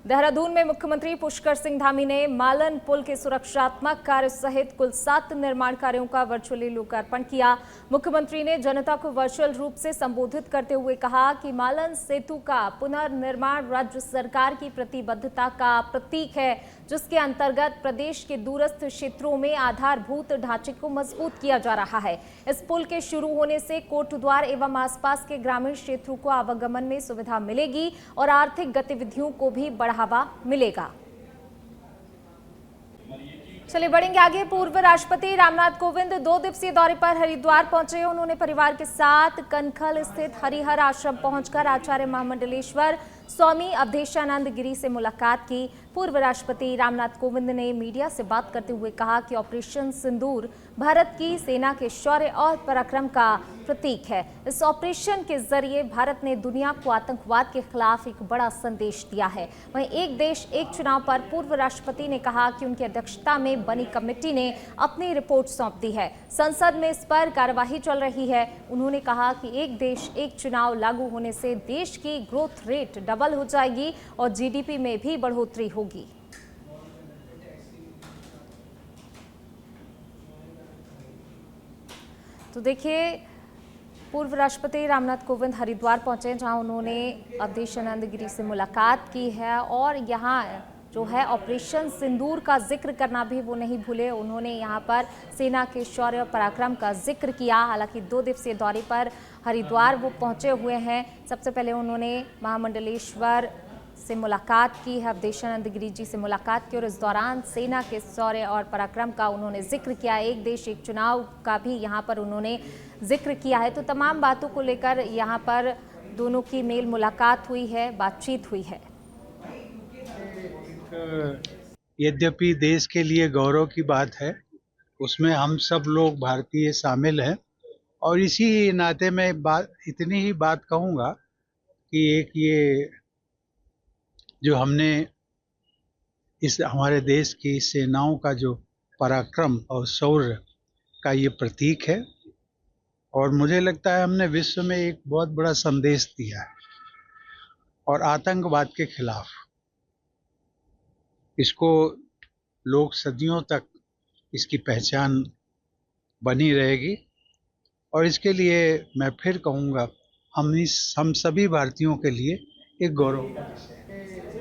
देहरादून में मुख्यमंत्री पुष्कर सिंह धामी ने मालन पुल के सुरक्षात्मक कार्य सहित कुल 7 निर्माण कार्यों का वर्चुअली लोकार्पण किया। मुख्यमंत्री ने जनता को वर्चुअल रूप से संबोधित करते हुए कहा कि मालन सेतु का पुनर्निर्माण राज्य सरकार की प्रतिबद्धता का प्रतीक है, जिसके अंतर्गत प्रदेश के दूरस्थ क्षेत्रों में आधारभूत ढांचे को मजबूत किया जा रहा है। इस पुल के शुरू होने से कोटद्वार एवं आसपास के ग्रामीण क्षेत्रों को आवागमन में सुविधा मिलेगी और आर्थिक गतिविधियों को भी बढ़ावा मिलेगा। चलिए बढ़ेंगे आगे। पूर्व राष्ट्रपति रामनाथ कोविंद 2 दिवसीय दौरे पर हरिद्वार पहुंचे। उन्होंने परिवार के साथ कनखल स्थित हरिहर आश्रम पहुंचकर आचार्य महामंडलेश्वर स्वामी अवधेशानंद गिरी से मुलाकात की। पूर्व राष्ट्रपति रामनाथ कोविंद ने मीडिया से बात करते हुए कहा कि ऑपरेशन सिंदूर भारत की सेना के शौर्य और पराक्रम का प्रतीक है। इस ऑपरेशन के जरिए भारत ने दुनिया को आतंकवाद के खिलाफ एक बड़ा संदेश दिया है। वहीं एक देश एक चुनाव पर पूर्व राष्ट्रपति ने कहा कि उनकी अध्यक्षता में बनी कमेटी ने अपनी रिपोर्ट सौंप दी है। संसद में इस पर कार्यवाही चल रही है। उन्होंने कहा कि एक देश एक चुनाव लागू होने से देश की ग्रोथ रेट डबल हो जाएगी और जीडीपी में भी बढ़ोतरी होगी। तो देखिए, पूर्व राष्ट्रपति रामनाथ कोविंद हरिद्वार पहुंचे, जहां उन्होंने अवधेशानंद गिरी से मुलाकात की है और यहां जो है ऑपरेशन सिंदूर का जिक्र करना भी वो नहीं भूले। उन्होंने यहां पर सेना के शौर्य और पराक्रम का जिक्र किया। हालांकि 2 दिवसीय दौरे पर हरिद्वार वो पहुंचे हुए हैं। सबसे पहले उन्होंने महामंडलेश्वर से मुलाकात की है, अवधेशानंद गिरी जी से मुलाकात की और इस दौरान सेना के शौर्य और पराक्रम का उन्होंने जिक्र किया। एक देश एक चुनाव का भी यहाँ पर उन्होंने जिक्र किया है। तो तमाम बातों को लेकर यहाँ पर दोनों की मेल मुलाकात हुई है, बातचीत हुई है। यद्यपि देश के लिए गौरव की बात है, उसमें हम सब लोग भारतीय शामिल हैं और इसी नाते मैं इतनी ही बात कहूँगा कि एक ये जो हमने इस हमारे देश की सेनाओं का जो पराक्रम और शौर्य का ये प्रतीक है और मुझे लगता है हमने विश्व में एक बहुत बड़ा संदेश दिया है और आतंकवाद के खिलाफ इसको लोग सदियों तक इसकी पहचान बनी रहेगी और इसके लिए मैं फिर कहूँगा हम सभी भारतीयों के लिए एक गौरव।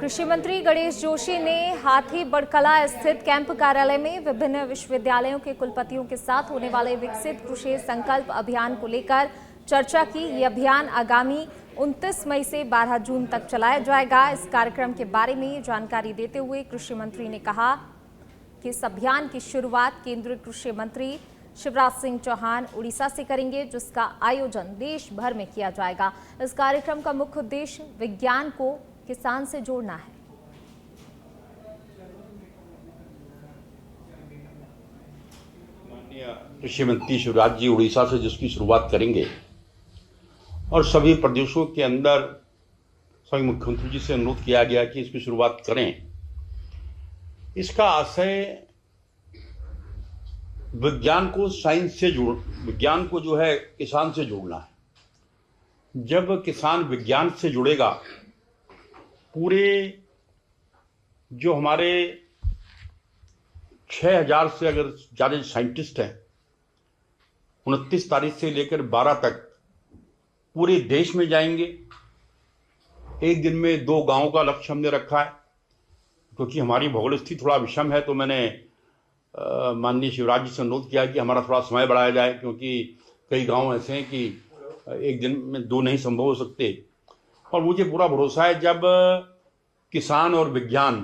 कृषि मंत्री गणेश जोशी ने हाथी बड़कला स्थित कैंप कार्यालय में विभिन्न विश्वविद्यालयों के कुलपतियों के साथ होने वाले विकसित कृषि संकल्प अभियान को लेकर चर्चा की। ये अभियान आगामी 29 मई से 12 जून तक चलाया जाएगा। इस कार्यक्रम के बारे में जानकारी देते हुए कृषि मंत्री ने कहा कि इस अभियान की शुरुआत केंद्रीय कृषि मंत्री शिवराज सिंह चौहान उड़ीसा से करेंगे, जिसका आयोजन देश भर में किया जाएगा। इस कार्यक्रम का मुख्य उद्देश्य विज्ञान को किसान से जोड़ना है। माननीय कृषि मंत्री शिवराज जी उड़ीसा से जिसकी शुरुआत करेंगे और सभी प्रदेशों के अंदर सभी मुख्यमंत्री जी से अनुरोध किया गया कि इसकी शुरुआत करें। इसका आशय विज्ञान को साइंस से विज्ञान को जो है किसान से जोड़ना है। जब किसान विज्ञान से जुड़ेगा, पूरे जो हमारे 6000 से अगर ज़्यादा साइंटिस्ट हैं, 29 तारीख से लेकर 12 तक पूरे देश में जाएंगे। एक दिन में 2 गांवों का लक्ष्य हमने रखा है, क्योंकि हमारी भौगोल स्थिति थोड़ा विषम है। तो मैंने माननीय शिवराज जी से अनुरोध किया कि हमारा थोड़ा समय बढ़ाया जाए, क्योंकि कई गांव ऐसे हैं कि एक दिन में 2 नहीं संभव हो सकते। और मुझे पूरा भरोसा है जब किसान और विज्ञान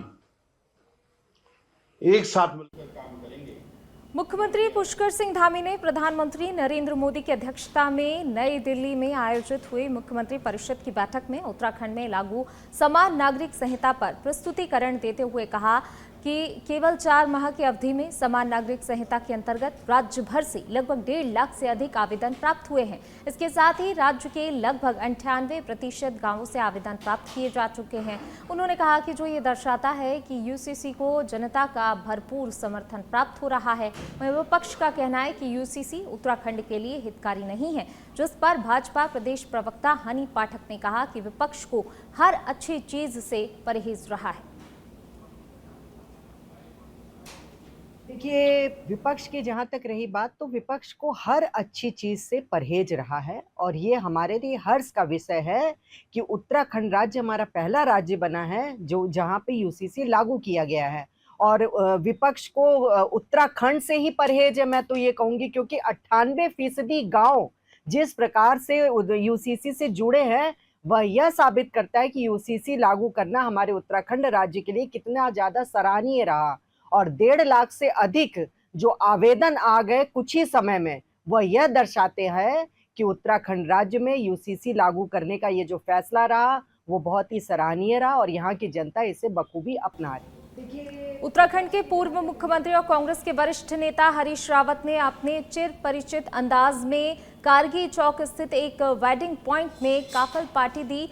एक साथ मिलकर काम करेंगे। मुख्यमंत्री पुष्कर सिंह धामी ने प्रधानमंत्री नरेंद्र मोदी की अध्यक्षता में नई दिल्ली में आयोजित हुई मुख्यमंत्री परिषद की बैठक में उत्तराखंड में लागू समान नागरिक संहिता पर प्रस्तुतिकरण देते हुए कहा कि केवल 4 माह की अवधि में समान नागरिक संहिता के अंतर्गत राज्य भर से लगभग 1.5 लाख से अधिक आवेदन प्राप्त हुए हैं। इसके साथ ही राज्य के लगभग 98% गांवों से आवेदन प्राप्त किए जा चुके हैं। उन्होंने कहा कि जो ये दर्शाता है कि यूसीसी को जनता का भरपूर समर्थन प्राप्त हो रहा है। वहीं विपक्ष का कहना है कि यूसीसी उत्तराखंड के लिए हितकारी नहीं है, जिस पर भाजपा प्रदेश प्रवक्ता हनी पाठक ने कहा कि विपक्ष को हर अच्छी चीज से परहेज रहा है। देखिए, विपक्ष की जहाँ तक रही बात, तो विपक्ष को हर अच्छी चीज़ से परहेज रहा है और ये हमारे लिए हर्ष का विषय है कि उत्तराखंड राज्य हमारा पहला राज्य बना है, जो जहाँ पे यूसीसी लागू किया गया है। और विपक्ष को उत्तराखंड से ही परहेज है, मैं तो ये कहूँगी, क्योंकि 98% गाँव जिस प्रकार से यूसीसी से जुड़े हैं, वह यह साबित करता है कि यूसीसी लागू करना हमारे उत्तराखंड राज्य के लिए कितना ज़्यादा सराहनीय रहा। और 1.5 लाख से अधिक जो आवेदन आ गए कुछ ही समय में, वह यह दर्शाते हैं कि उत्तराखंड राज्य में यूसीसी लागू करने का ये जो फैसला रहा, वो बहुत ही सराहनीय रहा और यहाँ की जनता इसे बखूबी अपना रही। उत्तराखंड के पूर्व मुख्यमंत्री और कांग्रेस के वरिष्ठ नेता हरीश रावत ने अपने चिर परिचित अंदाज में कारगिल चौक स्थित एक वेडिंग पॉइंट में काफल पार्टी दी।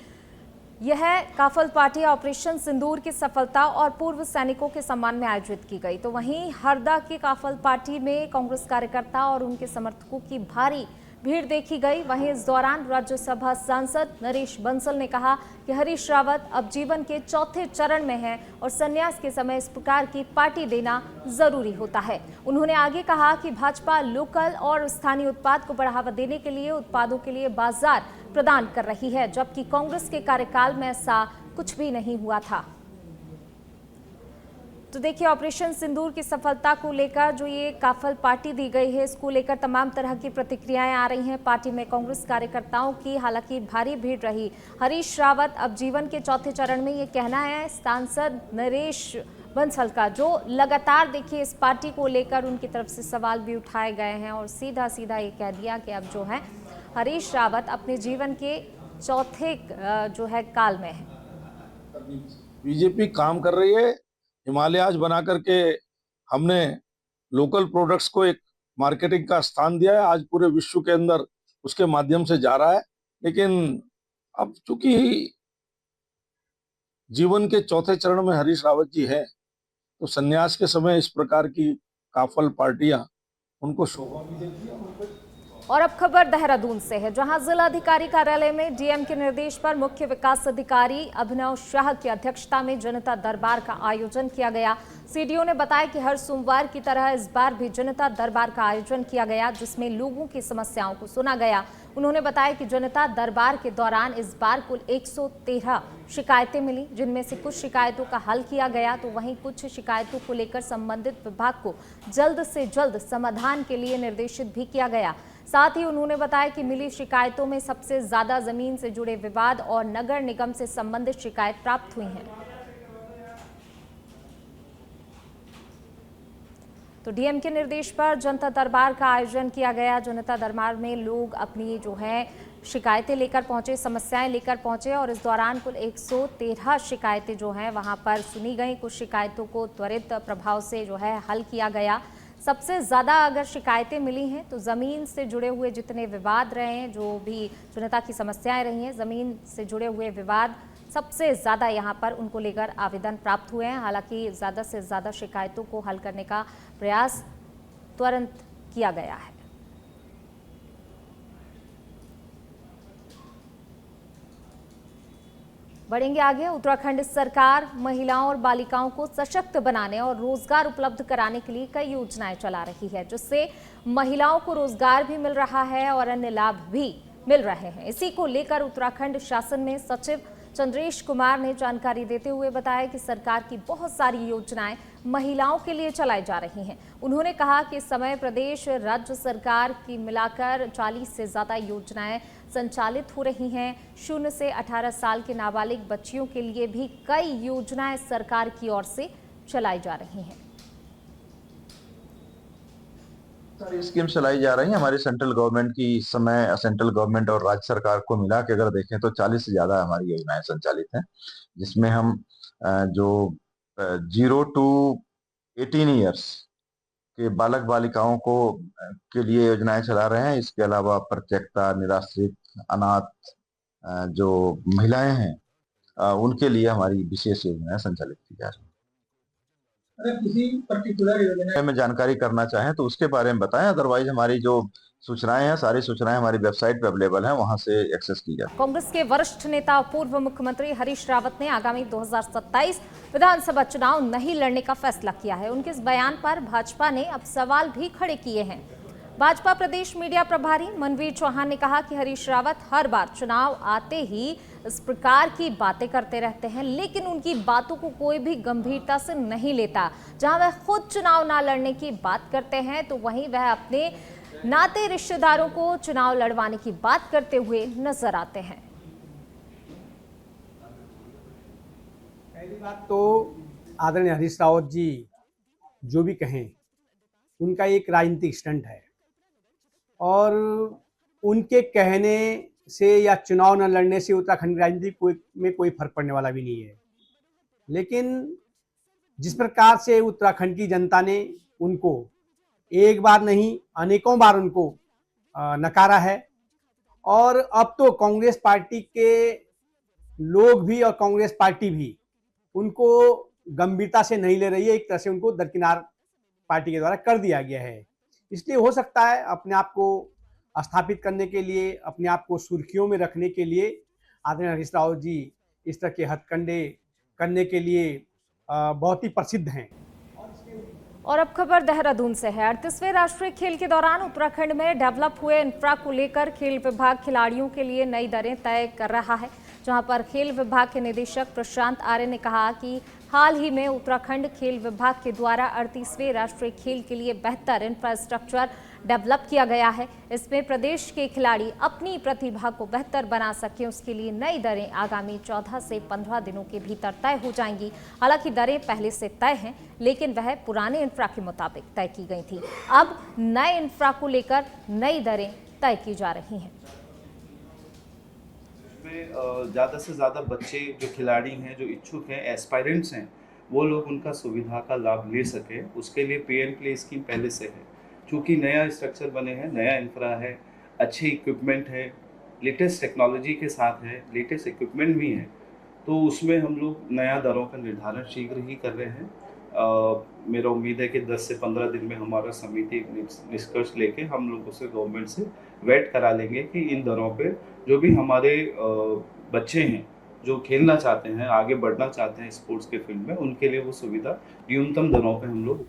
यह काफल पार्टी ऑपरेशन सिंदूर की सफलता और पूर्व सैनिकों के सम्मान में आयोजित की गई। तो वहीं हरदा की काफल पार्टी में कांग्रेस कार्यकर्ता और उनके समर्थकों की भारी भीड़ देखी गई। वहीं इस दौरान राज्यसभा सांसद नरेश बंसल ने कहा कि हरीश रावत अब जीवन के चौथे चरण में हैं और संन्यास के समय इस प्रकार की पार्टी देना जरूरी होता है। उन्होंने आगे कहा कि भाजपा लोकल और स्थानीय उत्पाद को बढ़ावा देने के लिए उत्पादों के लिए बाजार प्रदान कर रही है, जबकि कांग्रेस के कार्यकाल में ऐसा कुछ भी नहीं हुआ था। तो देखिए, ऑपरेशन सिंदूर की सफलता को लेकर जो ये काफल पार्टी दी गई है, इसको लेकर तमाम तरह की प्रतिक्रियाएं आ रही हैं पार्टी में कांग्रेस कार्यकर्ताओं की। हालांकि भारी भीड़ रही। हरीश रावत अब जीवन के चौथे चरण में, ये कहना है सांसद नरेश बंसल का, जो लगातार देखिए इस पार्टी को लेकर उनकी तरफ से सवाल भी उठाए गए हैं और सीधा सीधा ये कह दिया कि अब जो है हरीश रावत अपने जीवन के चौथे जो है काल में है। बीजेपी काम कर रही है, हिमालयाज बना करके हमने लोकल प्रोडक्ट्स को एक मार्केटिंग का स्थान दिया है, आज पूरे विश्व के अंदर उसके माध्यम से जा रहा है। लेकिन अब चूंकि जीवन के चौथे चरण में हरीश रावत जी है, तो संन्यास के समय इस प्रकार की काफल पार्टियां उनको शोभा भी देती है। और अब खबर देहरादून से है, जहां जिला अधिकारी कार्यालय में डीएम के निर्देश पर मुख्य विकास अधिकारी अभिनव शाह की अध्यक्षता में जनता दरबार का आयोजन किया गया। सीडीओ ने बताया कि हर सोमवार की तरह इस बार भी जनता दरबार का आयोजन किया गया, जिसमें लोगों की समस्याओं को सुना गया। उन्होंने बताया कि जनता दरबार के दौरान इस बार कुल 113 शिकायतें मिली, जिनमें से कुछ शिकायतों का हल किया गया, तो वहीं कुछ शिकायतों को लेकर संबंधित विभाग को जल्द से जल्द समाधान के लिए निर्देशित भी किया गया। साथ ही उन्होंने बताया कि मिली शिकायतों में सबसे ज्यादा जमीन से जुड़े विवाद और नगर निगम से संबंधित शिकायत प्राप्त हुई हैं। तो डीएम के निर्देश पर जनता दरबार का आयोजन किया गया। जनता दरबार में लोग अपनी जो है शिकायतें लेकर पहुंचे, समस्याएं लेकर पहुंचे और इस दौरान कुल 113 शिकायतें जो हैं वहां पर सुनी गई। कुछ शिकायतों को त्वरित प्रभाव से जो है हल किया गया। सबसे ज़्यादा अगर शिकायतें मिली हैं तो ज़मीन से जुड़े हुए जितने विवाद रहे हैं, जो भी जनता की समस्याएं रही हैं, ज़मीन से जुड़े हुए विवाद सबसे ज़्यादा यहाँ पर उनको लेकर आवेदन प्राप्त हुए हैं। हालांकि ज़्यादा से ज़्यादा शिकायतों को हल करने का प्रयास तुरंत किया गया है। बढ़ेंगे आगे। उत्तराखंड सरकार महिलाओं और बालिकाओं को सशक्त बनाने और रोजगार उपलब्ध कराने के लिए कई योजनाएं चला रही है, जिससे महिलाओं को रोजगार भी मिल रहा है और अन्य लाभ भी मिल रहे हैं। इसी को लेकर उत्तराखंड शासन में सचिव चंद्रेश कुमार ने जानकारी देते हुए बताया कि सरकार की बहुत सारी योजनाएं महिलाओं के लिए चलाई जा रही हैं। उन्होंने कहा कि इस समय प्रदेश राज्य सरकार की मिलाकर 40 से ज्यादा योजनाएं संचालित हो रही हैं। 0 से 18 साल के नाबालिग बच्चियों के लिए भी कई योजनाएं सरकार की ओर से चलाई जा रही हैं। सारी स्कीम चलाई जा रही है हमारी सेंट्रल गवर्नमेंट की। इस समय सेंट्रल गवर्नमेंट और राज्य सरकार को मिला के अगर देखें तो 40 से ज्यादा हमारी योजनाएं संचालित हैं, जिसमें हम जो 0 to 18 ईयर्स के बालक बालिकाओं को के लिए योजनाएं चला रहे हैं। इसके अलावा प्रत्येकता, निराश्रित, अनाथ जो महिलाएं हैं उनके लिए हमारी विशेष योजनाएं संचालित की जा रही हैं। किसी पर्टिकुलर योजना में जानकारी करना चाहें तो उसके बारे में बताएं, अदरवाइज हमारी जो सूचनाएं हैं, सारी सूचनाएं हमारी वेबसाइट पे अवेलेबल हैं, वहां से एक्सेस की जाए। कांग्रेस के वरिष्ठ नेता और पूर्व मुख्यमंत्री हरीश रावत ने आगामी 2027 विधानसभा चुनाव नहीं लड़ने का फैसला किया है। उनके इस बयान पर भाजपा ने अब सवाल भी खड़े किए हैं। भाजपा प्रदेश मीडिया प्रभारी मनवीर चौहान ने कहा कि हरीश रावत हर बार चुनाव आते ही इस प्रकार की बातें करते रहते हैं, लेकिन उनकी बातों को कोई भी गंभीरता से नहीं लेता। जहां वह खुद चुनाव ना लड़ने की बात करते हैं तो वहीं वह अपने नाते रिश्तेदारों को चुनाव लड़वाने की बात करते हुए नजर आते हैं। पहली बात तो आदरणीय हरीश रावत जी जो भी कहें उनका एक राजनीतिक स्टंट है और उनके कहने से या चुनाव न लड़ने से उत्तराखंड की राजनीति में कोई फर्क पड़ने वाला भी नहीं है। लेकिन जिस प्रकार से उत्तराखंड की जनता ने उनको एक बार नहीं अनेकों बार उनको नकारा है और अब तो कांग्रेस पार्टी के लोग भी और कांग्रेस पार्टी भी उनको गंभीरता से नहीं ले रही है। एक तरह से उनको दरकिनार पार्टी के द्वारा कर दिया गया है। इसलिए हो सकता है अपने आप को स्थापित करने के लिए, अपने आप को सुर्खियों में रखने के लिए आदरणीय हरीश रावत जी इस तरह के हथकंडे करने के लिए बहुत ही प्रसिद्ध हैं। और अब खबर देहरादून से है। 38वें राष्ट्रीय खेल के दौरान उत्तराखंड में डेवलप हुए इंफ्रा को लेकर खेल विभाग खिलाड़ियों के लिए नई दरें तय कर रहा है। जहां पर खेल विभाग के निदेशक प्रशांत आर्य ने कहा कि हाल ही में उत्तराखंड खेल विभाग के द्वारा 38वें राष्ट्रीय खेल के लिए बेहतर इंफ्रास्ट्रक्चर डेवलप किया गया है। इसमें प्रदेश के खिलाड़ी अपनी प्रतिभा को बेहतर बना सकें, उसके लिए नई दरें आगामी 14 से 15 दिनों के भीतर तय हो जाएंगी। हालांकि दरें पहले से तय हैं, लेकिन वह पुराने इंफ्रा के मुताबिक तय की गई थी। अब नए इंफ्रा को लेकर नई दरें तय की जा रही हैं। ज़्यादा से ज़्यादा बच्चे जो खिलाड़ी हैं, जो इच्छुक हैं, एस्पायरेंट्स हैं, वो लोग उनका सुविधा का लाभ ले सके, उसके लिए पे एंड प्ले स्कीम पहले से है। चूँकि नया स्ट्रक्चर बने हैं, नया इंफ्रा है, अच्छे इक्विपमेंट है, लेटेस्ट टेक्नोलॉजी के साथ है, लेटेस्ट इक्विपमेंट भी है, तो उसमें हम लोग नया दरों का निर्धारण शीघ्र ही कर रहे हैं। मेरा उम्मीद है कि 10 से 15 दिन में हमारा समिति निष्कर्ष लेके हम लोग उसे गवर्नमेंट से वेट करा लेंगे कि इन दरों पे जो भी हमारे बच्चे हैं जो खेलना चाहते हैं, आगे बढ़ना चाहते हैं स्पोर्ट्स के फील्ड में, उनके लिए वो सुविधा न्यूनतम दरों पे हम लोग।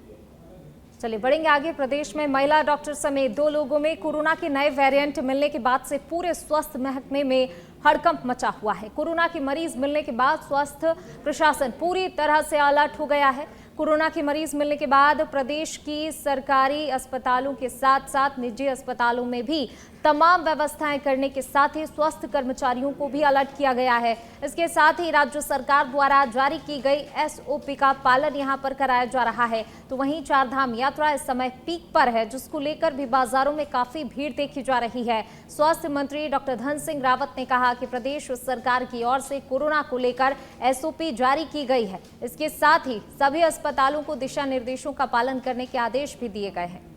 चलिए बढ़ेंगे आगे। प्रदेश में महिला डॉक्टर समेत 2 लोगों में कोरोना के नए वेरिएंट मिलने के बाद से पूरे स्वास्थ्य महकमे में हड़कंप मचा हुआ है। कोरोना के मरीज मिलने के बाद स्वास्थ्य प्रशासन पूरी तरह से अलर्ट हो गया है। कोरोना के मरीज मिलने के बाद प्रदेश की सरकारी अस्पतालों के साथ साथ निजी अस्पतालों में भी तमाम व्यवस्थाएं करने के साथ ही स्वास्थ्य कर्मचारियों को भी अलर्ट किया गया है। इसके साथ ही राज्य सरकार द्वारा जारी की गई एसओपी का पालन यहां पर कराया जा रहा है। तो वहीं चारधाम यात्रा इस समय पीक पर है, जिसको लेकर भी बाजारों में काफी भीड़ देखी जा रही है। स्वास्थ्य मंत्री डॉक्टर धन सिंह रावत ने कहा कि प्रदेश सरकार की ओर से कोरोना को लेकर एसओपी जारी की गई है। इसके साथ ही सभी अस्पतालों को दिशा निर्देशों का पालन करने के आदेश भी दिए गए हैं।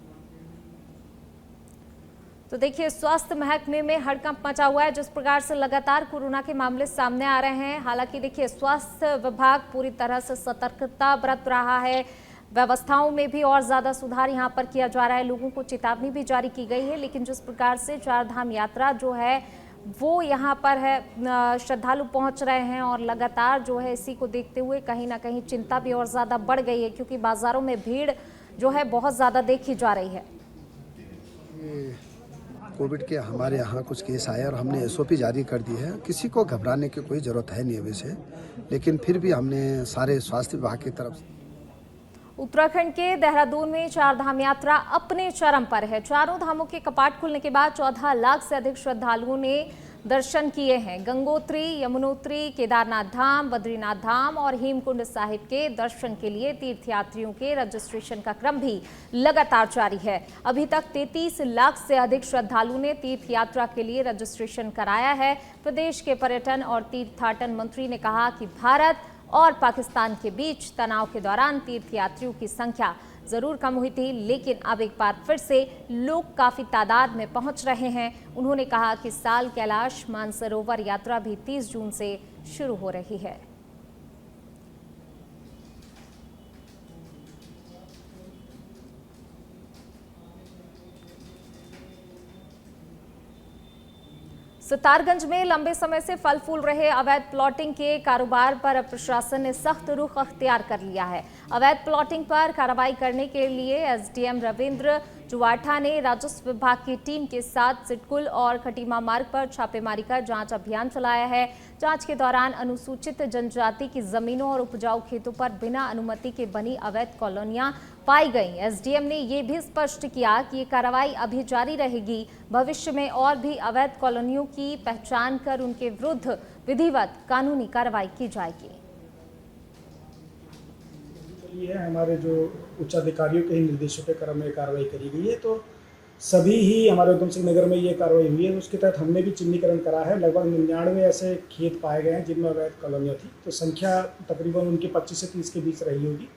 तो देखिए, स्वास्थ्य महकमे में हड़कंप मचा हुआ है जिस प्रकार से लगातार कोरोना के मामले सामने आ रहे हैं। हालांकि देखिए, स्वास्थ्य विभाग पूरी तरह से सतर्कता बरत रहा है, व्यवस्थाओं में भी और ज्यादा सुधार यहां पर किया जा रहा है, लोगों को चेतावनी भी जारी की गई है। लेकिन जिस प्रकार से चारधाम यात्रा जो है वो यहाँ पर है, श्रद्धालु पहुंच रहे हैं और लगातार जो है इसी को देखते हुए कहीं ना कहीं चिंता भी और ज़्यादा बढ़ गई है, क्योंकि बाज़ारों में भीड़ जो है बहुत ज़्यादा देखी जा रही है। कोविड के हमारे यहाँ कुछ केस आए और हमने एसओपी जारी कर दी है। किसी को घबराने की कोई ज़रूरत है नहीं अभी से, लेकिन फिर भी हमने सारे स्वास्थ्य विभाग की तरफ से। उत्तराखंड के देहरादून में चारधाम यात्रा अपने चरम पर है। चारों धामों के कपाट खुलने के बाद 14 लाख से अधिक श्रद्धालुओं ने दर्शन किए हैं। गंगोत्री, यमुनोत्री, केदारनाथ धाम, बद्रीनाथ धाम और हेमकुंड साहिब के दर्शन के लिए तीर्थयात्रियों के रजिस्ट्रेशन का क्रम भी लगातार जारी है। अभी तक 33 लाख से अधिक श्रद्धालुओं ने तीर्थ यात्रा के लिए रजिस्ट्रेशन कराया है। प्रदेश के पर्यटन और तीर्थाटन मंत्री ने कहा कि भारत और पाकिस्तान के बीच तनाव के दौरान तीर्थयात्रियों की संख्या जरूर कम हुई थी, लेकिन अब एक बार फिर से लोग काफी तादाद में पहुंच रहे हैं। उन्होंने कहा कि साल कैलाश मानसरोवर यात्रा भी 30 जून से शुरू हो रही है। सितारगंज में लंबे समय से फल फूल रहे अवैध प्लॉटिंग के कारोबार पर अब प्रशासन ने सख्त रुख अख्तियार कर लिया है। अवैध प्लॉटिंग पर कार्रवाई करने के लिए एसडीएम रविंद्र जुवाठा ने राजस्व विभाग की टीम के साथ सिटकुल और खटीमा मार्ग पर छापेमारी कर जांच अभियान चलाया है। जांच के दौरान अनुसूचित जनजाति की जमीनों और उपजाऊ खेतों पर बिना अनुमति के बनी अवैध कॉलोनियां पाई गई। एसडीएम ने ये भी स्पष्ट किया कि ये कार्रवाई अभी जारी रहेगी। भविष्य में और भी अवैध कॉलोनियों की पहचान कर उनके विरुद्ध विधिवत कानूनी कार्रवाई की जाएगी। ये हमारे जो उच्च अधिकारियों के निर्देशों के क्रम में कार्रवाई करी गई है, तो सभी ही हमारे उधम सिंह नगर में ये कार्रवाई हुई है। उसके तहत हमने भी चिन्हीकरण करा है। लगभग 99 ऐसे खेत पाए गए हैं जिनमें अवैध कॉलोनियाँ थी, तो संख्या तकरीबन उनकी 25 से 30 के बीच रही होगी।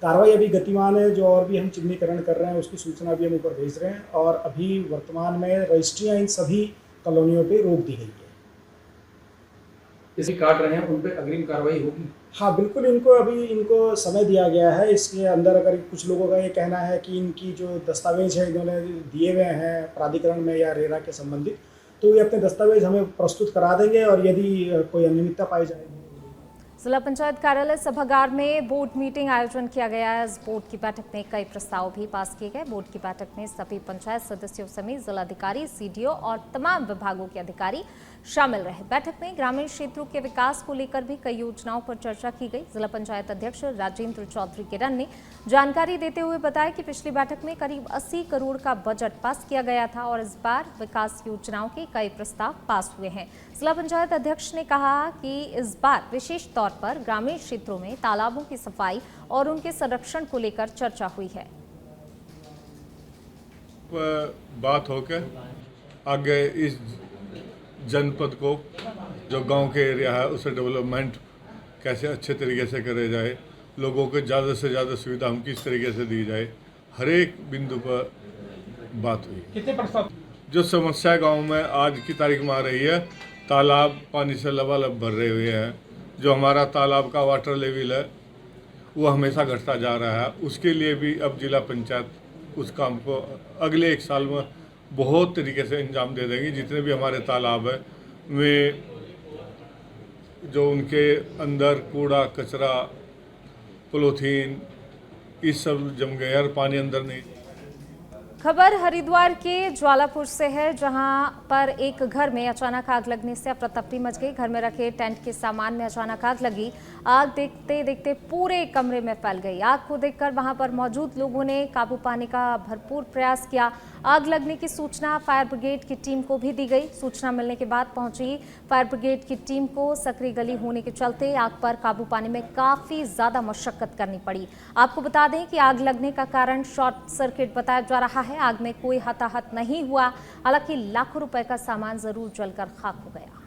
कार्रवाई अभी गतिमान है। जो और भी हम चिन्हीकरण कर रहे हैं उसकी सूचना भी हम ऊपर भेज रहे हैं, और अभी वर्तमान में रजिस्ट्रियाँ इन सभी कॉलोनियों पर रोक दी गई है। किसी काट रहे हैं उन पर अग्रिम कार्रवाई होगी? हाँ बिल्कुल, इनको समय दिया गया है। इसके अंदर अगर कुछ लोगों का ये कहना है कि इनकी जो दस्तावेज है इन्होंने दिए हुए हैं प्राधिकरण में या रेरा के संबंधित, तो ये अपने दस्तावेज हमें प्रस्तुत करा देंगे, और यदि कोई अनियमितता पाई जाएगी। जिला पंचायत कार्यालय सभागार में बोर्ड मीटिंग आयोजन किया गया है। इस बोर्ड की बैठक में कई प्रस्ताव भी पास किए गए। बोर्ड की बैठक में सभी पंचायत सदस्यों समेत जिलाधिकारी, सीडीओ और तमाम विभागों के अधिकारी शामिल रहे। बैठक में ग्रामीण क्षेत्रों के विकास को लेकर भी कई योजनाओं पर चर्चा की गई। जिला पंचायत अध्यक्ष राजेंद्र चौधरी किरण ने जानकारी देते हुए बताया कि पिछली बैठक में करीब 80 करोड़ का बजट पास किया गया था और इस बार विकास योजनाओं के कई प्रस्ताव पास हुए हैं। जिला पंचायत अध्यक्ष ने कहा कि इस बार विशेष तौर पर ग्रामीण क्षेत्रों में तालाबों की सफाई और उनके संरक्षण को लेकर चर्चा हुई है। बात होकर आगे इस जनपद को, जो गांव के एरिया है, उसे डेवलपमेंट कैसे अच्छे तरीके से करे जाए, लोगों को ज़्यादा से ज़्यादा सुविधा हम किस तरीके से दी जाए, हर एक बिंदु पर बात हुई। कितने प्रस्ताव? जो समस्या गांव में आज की तारीख में आ रही है, तालाब पानी से लबालब भर रहे हुए हैं। जो हमारा तालाब का वाटर लेवल है वो हमेशा घटता जा रहा है। उसके लिए भी अब जिला पंचायत उस काम को अगले 1 साल में बहुत तरीके से अंजाम दे देंगे। जितने भी हमारे तालाब है वे जो उनके अंदर कूड़ा कचरा पॉलीथीन इस सब जम गए और पानी अंदर नहीं। खबर हरिद्वार के ज्वालापुर से है, जहां पर एक घर में अचानक आग लगने से अफरा-तफरी मच गई। घर में रखे टेंट के सामान में अचानक आग लगी। आग देखते देखते पूरे कमरे में फैल गई। आग को देखकर वहां पर मौजूद लोगों ने काबू पाने का भरपूर प्रयास किया। आग लगने की सूचना फायर ब्रिगेड की टीम को भी दी गई। सूचना मिलने के बाद पहुंची फायर ब्रिगेड की टीम को सकरी गली होने के चलते आग पर काबू पाने में काफी ज्यादा मशक्कत करनी पड़ी। आपको बता दें कि आग लगने का कारण शॉर्ट सर्किट बताया जा रहा है। आग में कोई हताहत नहीं हुआ, हालांकि लाखों रुपए का सामान जरूर जलकर खाक हो गया।